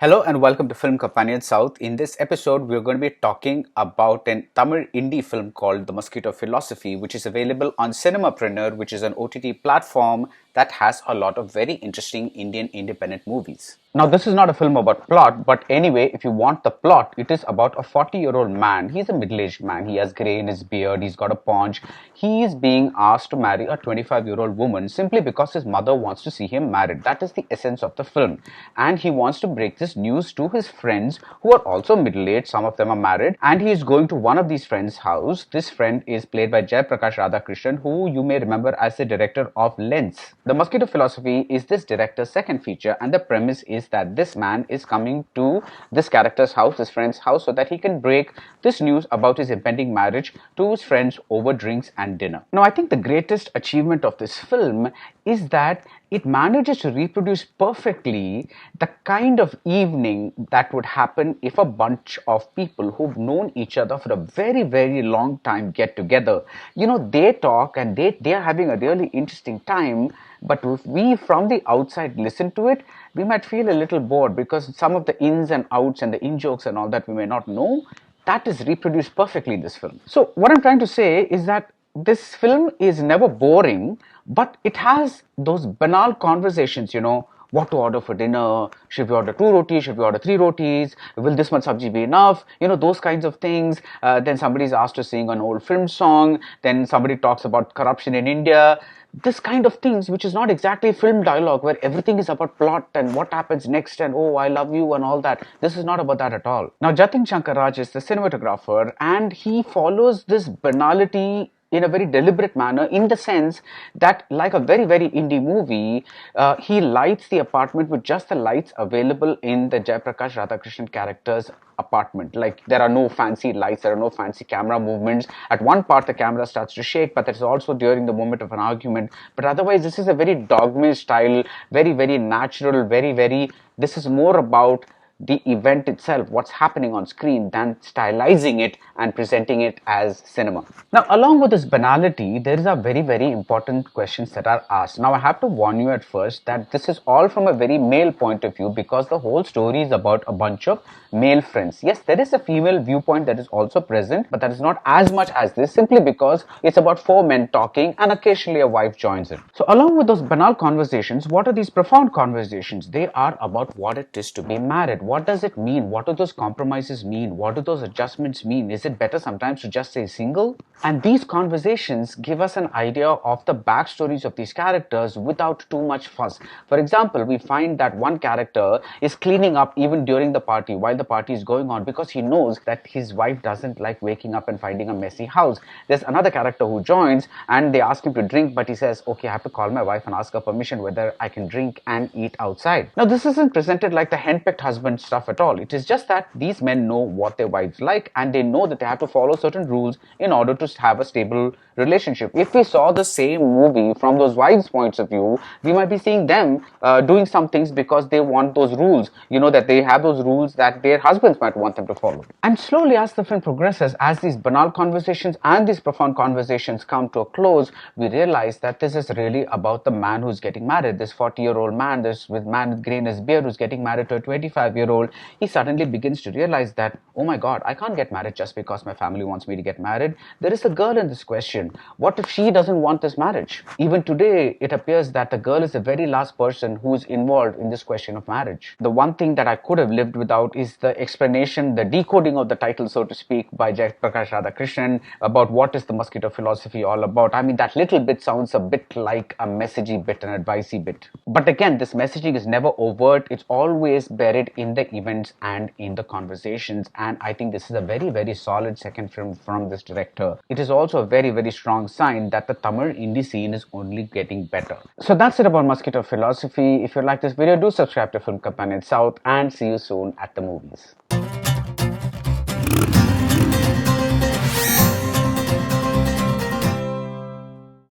Hello and welcome to Film Companion South. In this episode, we're going to be talking about an Tamil indie film called The Mosquito Philosophy, which is available on Cinemapreneur, which is an OTT platform that has a lot of very interesting Indian independent movies. Now, this is not a film about plot, but anyway, if you want the plot, it is about a 40-year-old man. He's a middle-aged man. He has grey in his beard. He's got a paunch. He is being asked to marry a 25-year-old woman simply because his mother wants to see him married. That is the essence of the film. And he wants to break this news to his friends who are also middle-aged. Some of them are married. And he is going to one of these friends' house. This friend is played by Jayaprakash Radhakrishnan, who you may remember as the director of Lens. The Mosquito Philosophy is this director's second feature, and the premise is that this man is coming to this character's house, his friend's house, so that he can break this news about his impending marriage to his friends over drinks and dinner. Now, I think the greatest achievement of this film is that it manages to reproduce perfectly the kind of evening that would happen if a bunch of people who've known each other for a very, very long time get together. You know, they talk and they are having a really interesting time. But if we from the outside listen to it, we might feel a little bored because some of the ins and outs and the in-jokes and all that we may not know, that is reproduced perfectly in this film. So what I'm trying to say is that this film is never boring, but it has those banal conversations, what to order for dinner, should we order 2 rotis, should we order 3 rotis, will this much sabji be enough, those kinds of things. Then somebody is asked to sing an old film song, then somebody talks about corruption in India. This kind of things, which is not exactly film dialogue where everything is about plot and what happens next and oh, I love you and all that. This is not about that at all. Now, Jatin Shankarraj is the cinematographer and he follows this banality in a very deliberate manner, in the sense that, like a very, very indie movie, he lights the apartment with just the lights available in the Jayaprakash Radhakrishnan character's apartment. Like, there are no fancy lights, there are no fancy camera movements. At one part, the camera starts to shake, but that is also during the moment of an argument. But otherwise, this is a very Dogme style, very, very natural, this is more about the event itself, what's happening on screen, than stylizing it and presenting it as cinema. Now, along with this banality, there is a very, very important questions that are asked. Now, I have to warn you at first that this is all from a very male point of view, because the whole story is about a bunch of male friends. Yes, there is a female viewpoint that is also present, but that is not as much as this, simply because it's about 4 men talking and occasionally a wife joins in. So along with those banal conversations, what are these profound conversations? They are about what it is to be married. What does it mean? What do those compromises mean? What do those adjustments mean? Is it better sometimes to just say single? And these conversations give us an idea of the backstories of these characters without too much fuss. For example, we find that one character is cleaning up even during the party, while the party is going on, because he knows that his wife doesn't like waking up and finding a messy house. There's another character who joins and they ask him to drink, but he says, okay, I have to call my wife and ask her permission whether I can drink and eat outside. Now, this isn't presented like the henpecked husband stuff at all. It is just that these men know what their wives like and they know that they have to follow certain rules in order to have a stable relationship. If we saw the same movie from those wives' points of view, we might be seeing them doing some things because they want those rules, that they have those rules that their husbands might want them to follow. And slowly, as the film progresses, as these banal conversations and these profound conversations come to a close, we realize that this is really about the man who's getting married. This 40-year-old man, this man with grey in his beard who's getting married to a 25-year-old. He suddenly begins to realize that, oh my God, I can't get married just because my family wants me to get married. There is a girl in this question. What if she doesn't want this marriage? Even today, it appears that the girl is the very last person who is involved in this question of marriage. The one thing that I could have lived without is the explanation, the decoding of the title, so to speak, by Jayaprakash Radhakrishnan about what is the Mosquito Philosophy all about. I mean, that little bit sounds a bit like a messagey bit, an advicey bit. But again, this messaging is never overt. It's always buried in the events and in the conversations. And I think this is a very, very solid second film from this director. It is also a very, very strong sign that the Tamil indie scene is only getting better. So that's it about Mosquito Philosophy. If you like this video, do subscribe to Film Companion South and see you soon at the movies.